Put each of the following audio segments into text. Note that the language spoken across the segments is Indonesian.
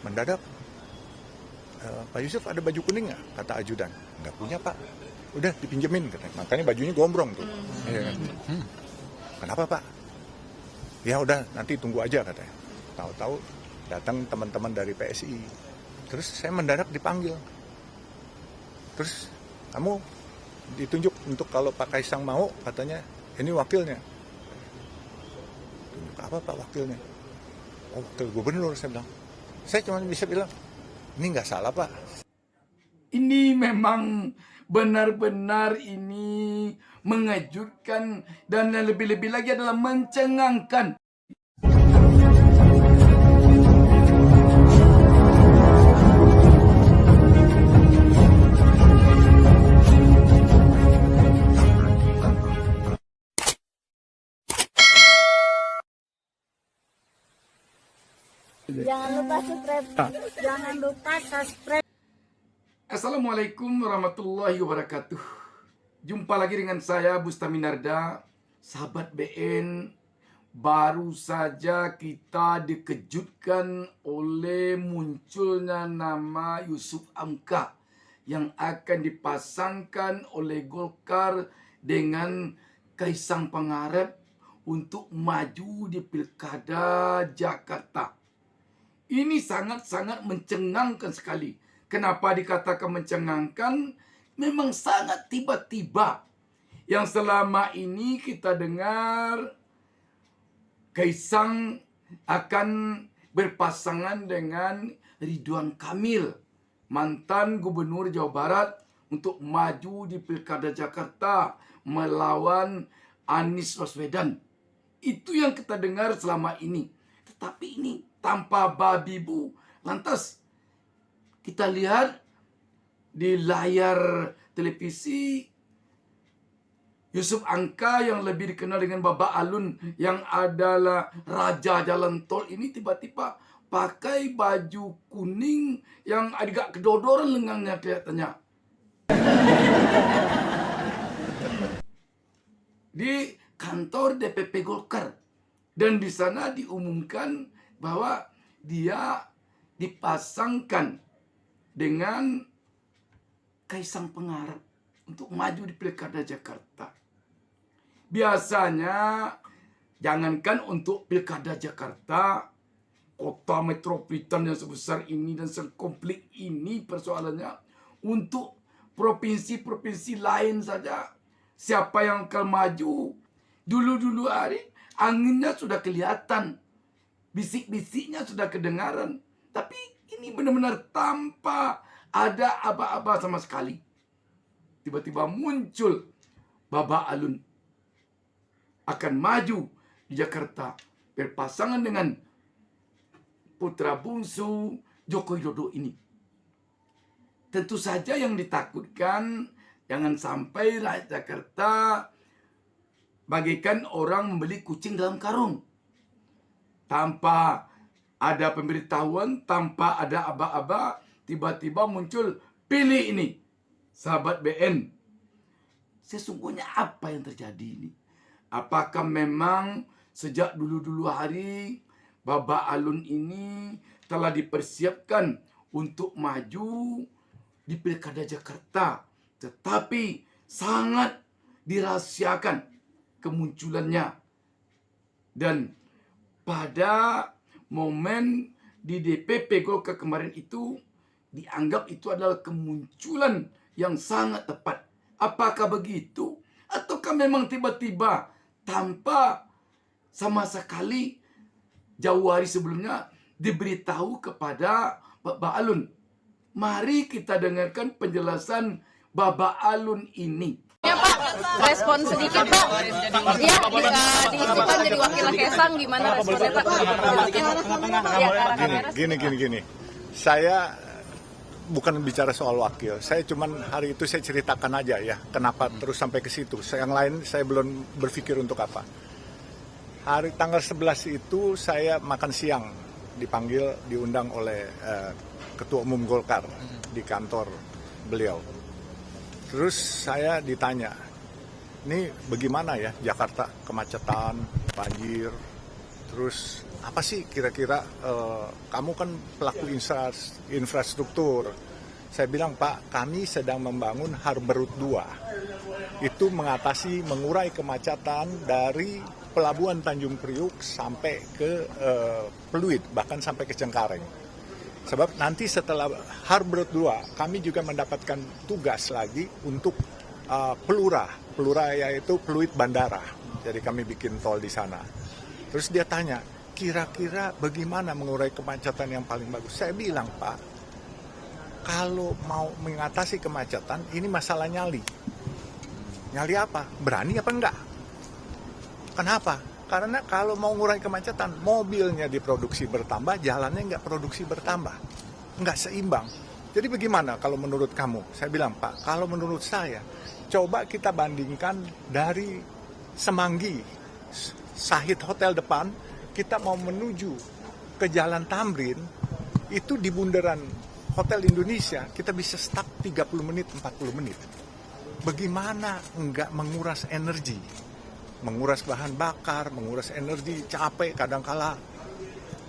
Mendadak, Pak Yusuf ada baju kuning nggak? Kata ajudan. Nggak punya Pak. Udah dipinjemin katanya. Makanya bajunya gombrong tuh. Iya kan? Kenapa Pak? Ya udah nanti tunggu aja katanya. Tahu-tahu datang teman-teman dari PSI. Terus saya mendadak dipanggil. Terus kamu ditunjuk untuk kalau Pak Kaisang mau, katanya ini wakilnya. Tunjuk apa Pak wakilnya? Oh, wakil gubernur, saya bilang. Saya cuma bisa bilang, ini nggak salah Pak. Ini memang benar-benar ini mengejutkan dan yang lebih-lebih lagi adalah mencengangkan. Jangan lupa subscribe. Jangan lupa subscribe. Assalamualaikum warahmatullahi wabarakatuh. Jumpa lagi dengan saya Bustaminarda, sahabat BN. Baru saja kita dikejutkan oleh munculnya nama Yusuf Hamka yang akan dipasangkan oleh Golkar dengan Kaisang Pangarep untuk maju di Pilkada Jakarta. Ini sangat-sangat mencengangkan sekali. Kenapa dikatakan mencengangkan? Memang sangat tiba-tiba. Yang selama ini kita dengar Kaisang akan berpasangan dengan Ridwan Kamil, mantan Gubernur Jawa Barat, untuk maju di Pilkada Jakarta melawan Anies Baswedan. Itu yang kita dengar selama ini. Tetapi ini tanpa babi bu. Lantas kita lihat di layar televisi Yusuf Hamka yang lebih dikenal dengan Baba Alun yang adalah raja jalan tol ini tiba-tiba pakai baju kuning yang agak kedodoran lengannya kelihatannya. Di kantor DPP Golkar. Dan di sana diumumkan bahwa dia dipasangkan dengan Kaisang Pangarep untuk maju di Pilkada Jakarta. Biasanya, jangankan untuk Pilkada Jakarta, kota metropolitan yang sebesar ini dan sekomplit ini persoalannya, untuk provinsi-provinsi lain saja, siapa yang akan maju, dulu-dulu hari, anginnya sudah kelihatan, bisik-bisiknya sudah kedengaran. Tapi ini benar-benar tanpa ada aba-aba sama sekali. Tiba-tiba muncul Baba Alun akan maju di Jakarta berpasangan dengan putra bungsu Joko Widodo ini. Tentu saja yang ditakutkan jangan sampai rakyat Jakarta bagaikan orang membeli kucing dalam karung. Tanpa ada pemberitahuan, tanpa ada aba-aba, tiba-tiba muncul pilih ini. Sahabat BN, sesungguhnya apa yang terjadi ini? Apakah memang sejak dulu-dulu hari Baba Alun ini telah dipersiapkan untuk maju di Pilkada Jakarta, tetapi sangat dirahasiakan kemunculannya. Dan pada momen di DPP Golkar kemarin itu dianggap itu adalah kemunculan yang sangat tepat. Apakah begitu? Ataukah memang tiba-tiba tanpa sama sekali jauh hari sebelumnya diberitahu kepada Baba Alun? Mari kita dengarkan penjelasan Baba Alun ini. Ya Pak, respon sedikit Pak. Ya, diisikan jadi wakil Kaisang, gimana responnya Pak? Gini. Saya bukan bicara soal wakil. Saya cuman hari itu saya ceritakan aja ya, kenapa terus sampai ke situ. Yang lain saya belum berpikir untuk apa. Hari tanggal 11 itu saya makan siang, diundang oleh Ketua Umum Golkar di kantor beliau. Terus saya ditanya, ini bagaimana ya Jakarta, kemacetan, banjir, Terus apa sih kira-kira kamu kan pelaku infrastruktur. Saya bilang, Pak, kami sedang membangun Harbor Route 2. Itu mengurai kemacetan dari Pelabuhan Tanjung Priuk sampai ke Pluit, bahkan sampai ke Cengkareng. Sebab nanti setelah Harbor Route 2, kami juga mendapatkan tugas lagi untuk Pelura yaitu Pluit Bandara. Jadi kami bikin tol di sana. Terus dia tanya, kira-kira bagaimana mengurai kemacetan yang paling bagus? Saya bilang, Pak, kalau mau mengatasi kemacetan, ini masalah nyali. Nyali apa? Berani apa enggak? Kenapa? Karena kalau mau mengurai kemacetan, mobilnya diproduksi bertambah, jalannya enggak produksi bertambah. Enggak seimbang. Jadi bagaimana kalau menurut kamu? Saya bilang, Pak, kalau menurut saya, coba kita bandingkan dari Semanggi, Sahid Hotel depan, kita mau menuju ke Jalan Tamrin, itu di bundaran Hotel Indonesia, kita bisa stuck 30 menit, 40 menit. Bagaimana enggak menguras energi? Menguras bahan bakar, menguras energi, capek kadangkala.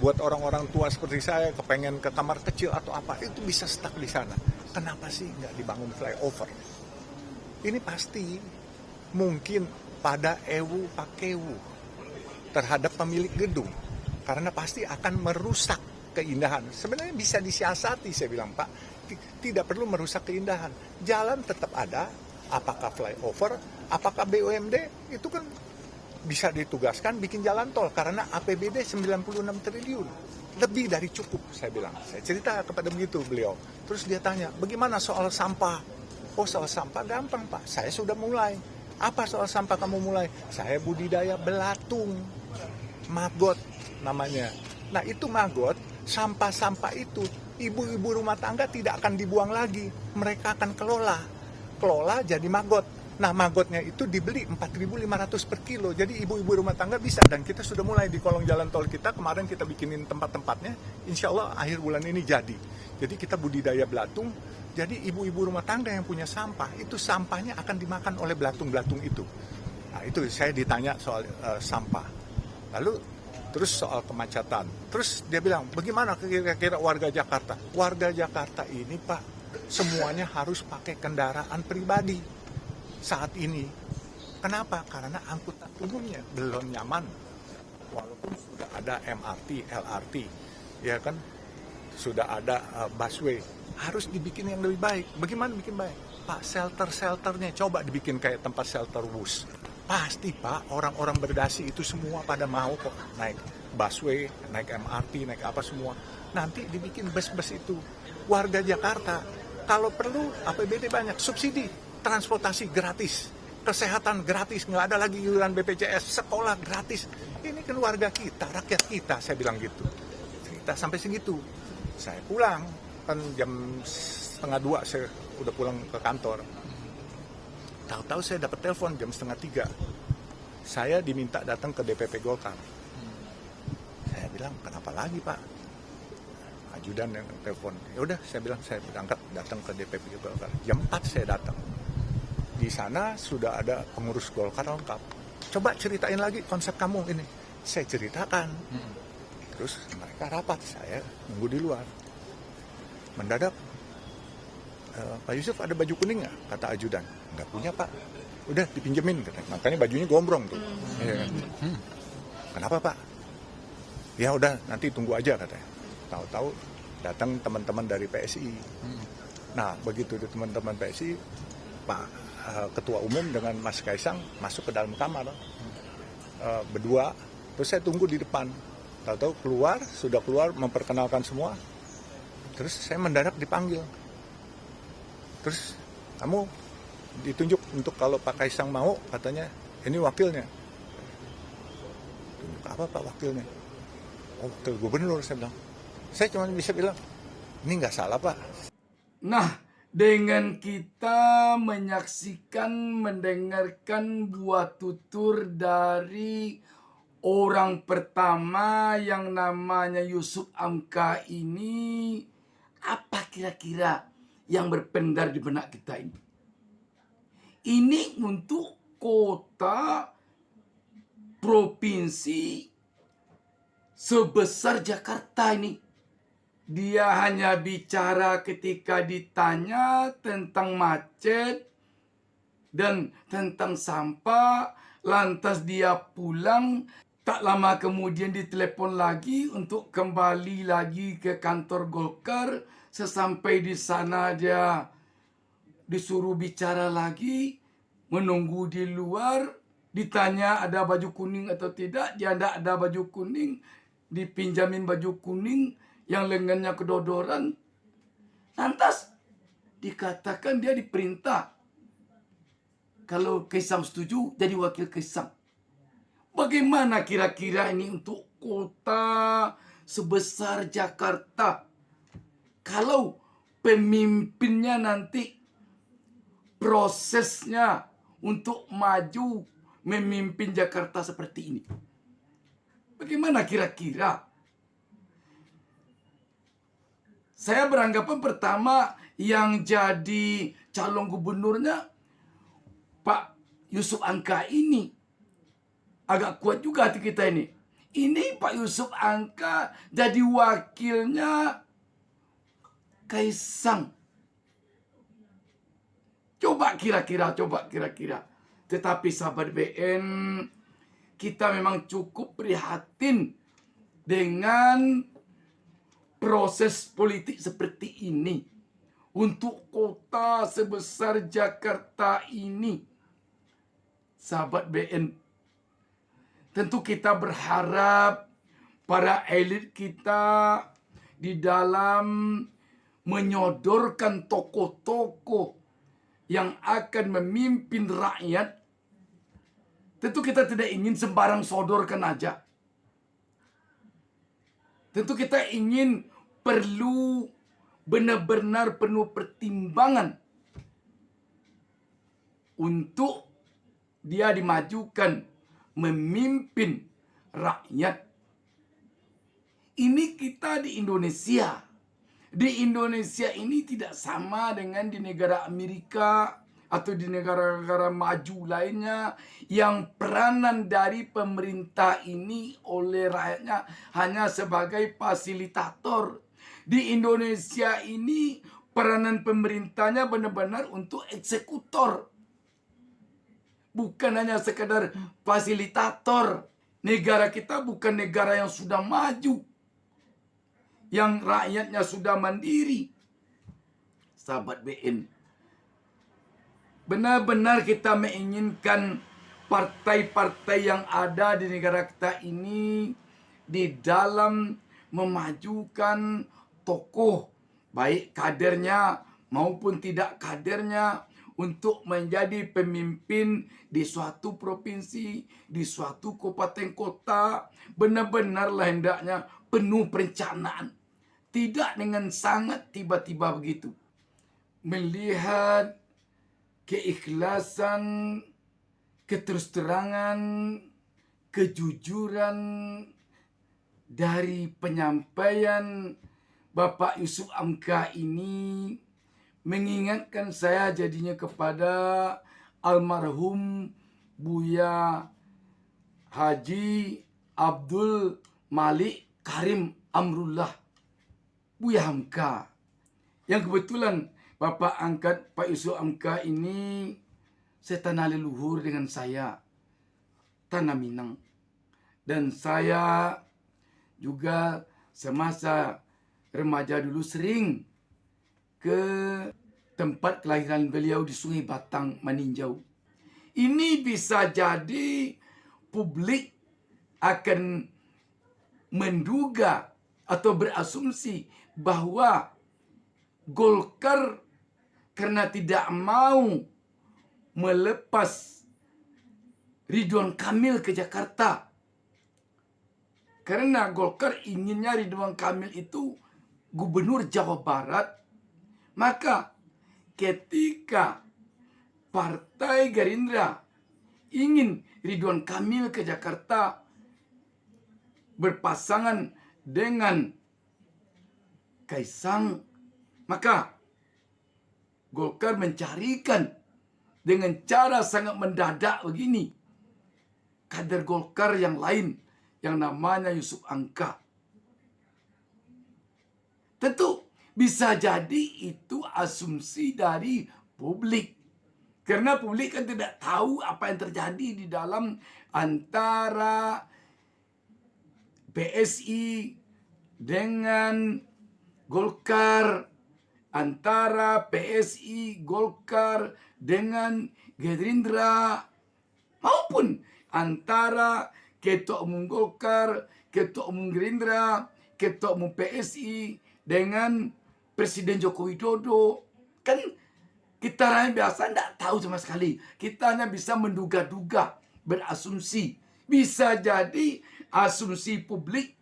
Buat orang-orang tua seperti saya, kepengen ke kamar kecil atau apa, itu bisa stuck di sana. Kenapa sih enggak dibangun flyover? Ini pasti mungkin pada ewu pakewu terhadap pemilik gedung. Karena pasti akan merusak keindahan. Sebenarnya bisa disiasati, saya bilang, Pak. Tidak perlu merusak keindahan. Jalan tetap ada, apakah flyover, apakah BUMD, itu kan bisa ditugaskan bikin jalan tol. Karena APBD 96 triliun. Lebih dari cukup, saya bilang. Saya cerita kepada begitu beliau. Terus dia tanya, bagaimana soal sampah? Oh, soal sampah gampang, Pak. Saya sudah mulai. Apa soal sampah kamu mulai? Saya budidaya belatung. Maggot namanya. Nah, itu maggot, sampah-sampah itu ibu-ibu rumah tangga tidak akan dibuang lagi. Mereka akan kelola jadi maggot. Nah, maggotnya itu dibeli 4.500 per kilo. Jadi ibu-ibu rumah tangga bisa. Dan kita sudah mulai di kolong jalan tol kita. Kemarin kita bikinin tempat-tempatnya. Insya Allah akhir bulan ini jadi. Jadi kita budidaya belatung. Jadi ibu-ibu rumah tangga yang punya sampah, itu sampahnya akan dimakan oleh belatung-belatung itu. Nah, itu saya ditanya soal sampah. Lalu terus soal kemacetan. Terus dia bilang, bagaimana kira-kira warga Jakarta? Warga Jakarta ini, Pak, semuanya harus pakai kendaraan pribadi saat ini. Kenapa? Karena angkutan umumnya belum nyaman. Walaupun sudah ada MRT, LRT, ya kan, sudah ada busway, harus dibikin yang lebih baik. Bagaimana bikin baik? Pak, shelter-shelternya coba dibikin kayak tempat shelter bus. Pasti, Pak, orang-orang berdasi itu semua pada mau kok naik busway, naik MRT, naik apa semua. Nanti dibikin bus-bus itu. Warga Jakarta, kalau perlu APBD banyak, subsidi, transportasi gratis, kesehatan gratis, nggak ada lagi iuran BPJS, sekolah gratis. Ini kan warga kita, rakyat kita, saya bilang gitu. Kita sampai segitu. Saya pulang, kan jam 1:30 saya udah pulang ke kantor. Tahu-tahu saya dapat telepon jam 2:30. Saya diminta datang ke DPP Golkar. Saya bilang, kenapa lagi, Pak? Ajudan yang telepon. Ya udah, saya bilang saya berangkat datang ke DPP Golkar. Jam 4 saya datang. Di sana sudah ada pengurus Golkar lengkap. Coba ceritain lagi konsep kamu ini. Saya ceritakan. Terus mereka rapat, saya nunggu di luar. Mendadak, Pak Yusuf ada baju kuning nggak? Kata ajudan. Nggak punya, Pak. Udah dipinjemin, katanya. Makanya bajunya gombrong tuh. Ya, kan? Kenapa, Pak? Ya udah, nanti tunggu aja, katanya. Tahu-tahu datang teman-teman dari PSI. Nah, begitu teman-teman PSI, Pak Ketua Umum dengan Mas Kaisang masuk ke dalam kamar. Berdua, terus saya tunggu di depan. Tahu-tahu sudah keluar memperkenalkan semua. Terus saya mendadak dipanggil. Terus kamu ditunjuk untuk kalau Pak Kaisang mau, katanya ini wakilnya. Tunjuk apa Pak wakilnya? Oh, wakil gubernur, saya bilang. Saya cuma bisa bilang, ini nggak salah, Pak. Nah, dengan kita menyaksikan, mendengarkan buah tutur dari orang pertama yang namanya Yusuf Hamka ini, apa kira-kira yang berpendar di benak kita ini? Ini untuk kota, provinsi, sebesar Jakarta ini. Dia hanya bicara ketika ditanya tentang macet dan tentang sampah. Lantas dia pulang. Tak lama kemudian ditelepon lagi untuk kembali lagi ke kantor Golkar. Sesampai di sana dia disuruh bicara lagi. Menunggu di luar. Ditanya ada baju kuning atau tidak. Dia tidak ada baju kuning. Dipinjamin baju kuning yang lengannya kedodoran. Lantas dikatakan dia diperintah. Kalau Kaisang setuju, jadi wakil Kaisang. Bagaimana kira-kira ini untuk kota sebesar Jakarta? Kalau pemimpinnya nanti prosesnya untuk maju memimpin Jakarta seperti ini. Bagaimana kira-kira? Saya beranggapan pertama yang jadi calon gubernurnya Pak Yusuf Angka ini. Agak kuat juga hati kita ini. Ini Pak Yusuf Angka jadi wakilnya Kaisang. Coba kira-kira. Tetapi sahabat BN, kita memang cukup prihatin dengan proses politik seperti ini. Untuk kota sebesar Jakarta ini. Sahabat BN, tentu kita berharap para elit kita di dalam menyodorkan tokoh-tokoh yang akan memimpin rakyat. Tentu kita tidak ingin sembarang sodorkan aja. Tentu kita ingin perlu benar-benar penuh pertimbangan untuk dia dimajukan memimpin rakyat. Ini kita di Indonesia. Di Indonesia ini tidak sama dengan di negara Amerika atau di negara-negara maju lainnya yang peranan dari pemerintah ini oleh rakyatnya hanya sebagai fasilitator. Di Indonesia ini peranan pemerintahnya benar-benar untuk eksekutor. Bukan hanya sekadar fasilitator. Negara kita bukan negara yang sudah maju. Yang rakyatnya sudah mandiri. Sahabat BN. Benar-benar kita menginginkan partai-partai yang ada di negara kita ini di dalam memajukan tokoh. Baik kadernya maupun tidak kadernya. Untuk menjadi pemimpin di suatu provinsi, di suatu kabupaten kota, benar-benarlah hendaknya penuh perencanaan. Tidak dengan sangat tiba-tiba begitu. Melihat keikhlasan, keterus-terangan, kejujuran dari penyampaian Bapak Yusuf Hamka ini mengingatkan saya jadinya kepada almarhum Buya Haji Abdul Malik Karim Amrullah, Buya Hamka. Yang kebetulan Bapak angkat Pak Yusuf Hamka ini setanah leluhur dengan saya, Tanah Minang. Dan saya juga semasa remaja dulu sering ke tempat kelahiran beliau di Sungai Batang, Maninjau. Ini bisa jadi publik akan menduga atau berasumsi bahwa Golkar karena tidak mau melepas Ridwan Kamil ke Jakarta. Karena Golkar inginnya Ridwan Kamil itu gubernur Jawa Barat. Maka ketika Partai Gerindra ingin Ridwan Kamil ke Jakarta berpasangan dengan Kaisang, maka Golkar mencarikan dengan cara sangat mendadak begini kader Golkar yang lain yang namanya Yusuf Angka. Tentu bisa jadi itu asumsi dari publik. Karena publik kan tidak tahu apa yang terjadi di dalam antara PSI dengan Golkar, antara PSI, Golkar dengan Gerindra, maupun antara Ketua Umum Golkar, Ketua Umum Gerindra, Ketua Umum PSI dengan Presiden Joko Widodo. Kan kita rakyat biasa tidak tahu sama sekali. Kita hanya bisa menduga-duga, berasumsi. Bisa jadi asumsi publik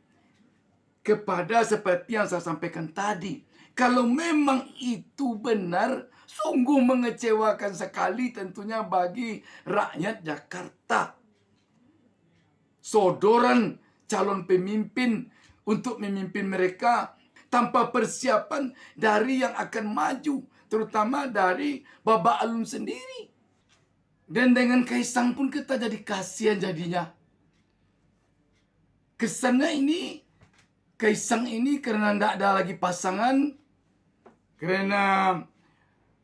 kepada seperti yang saya sampaikan tadi. Kalau memang itu benar, sungguh mengecewakan sekali tentunya bagi rakyat Jakarta. Sodoran calon pemimpin untuk memimpin mereka tanpa persiapan dari yang akan maju, terutama dari Babak Alun sendiri. Dan dengan Kaisang pun kita jadi kasihan jadinya. Kesannya ini, Kaisang ini karena tidak ada lagi pasangan, karena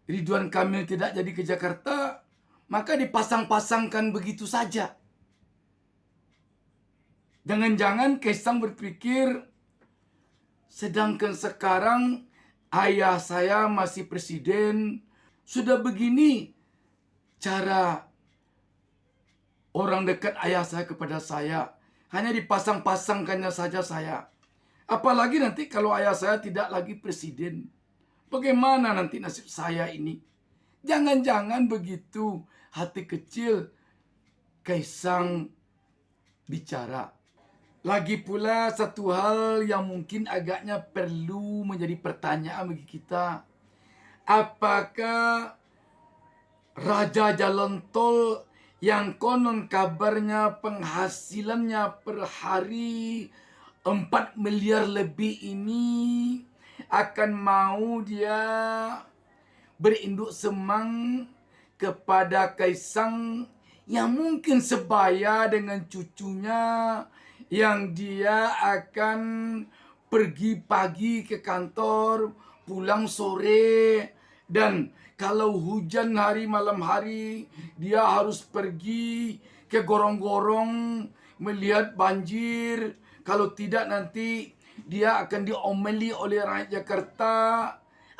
Ridwan Kamil tidak jadi ke Jakarta, maka dipasang-pasangkan begitu saja. Jangan-jangan Kaisang berpikir, sedangkan sekarang ayah saya masih presiden, sudah begini cara orang dekat ayah saya kepada saya, hanya dipasang-pasangkannya saja saya. Apalagi nanti kalau ayah saya tidak lagi presiden, bagaimana nanti nasib saya ini? Jangan-jangan begitu hati kecil Kaisang bicara. Lagi pula satu hal yang mungkin agaknya perlu menjadi pertanyaan bagi kita. Apakah Raja Jalan Tol yang konon kabarnya penghasilannya per hari 4 miliar lebih ini akan mau dia berinduk semang kepada Kaisang yang mungkin sebaya dengan cucunya, yang dia akan pergi pagi ke kantor, pulang sore, dan kalau hujan hari malam hari dia harus pergi ke gorong-gorong melihat banjir. Kalau tidak nanti dia akan diomeli oleh rakyat Jakarta.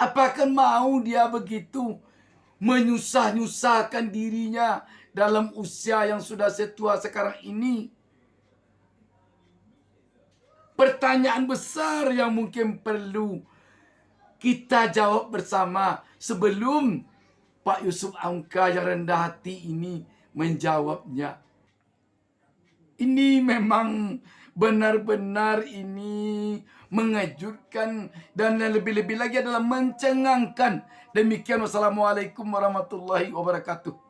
Apakah mau dia begitu menyusah-nyusahkan dirinya dalam usia yang sudah setua sekarang ini? Pertanyaan besar yang mungkin perlu kita jawab bersama sebelum Pak Yusuf Angka yang rendah hati ini menjawabnya. Ini memang benar-benar ini mengejutkan dan yang lebih-lebih lagi adalah mencengangkan. Demikian, wassalamualaikum warahmatullahi wabarakatuh.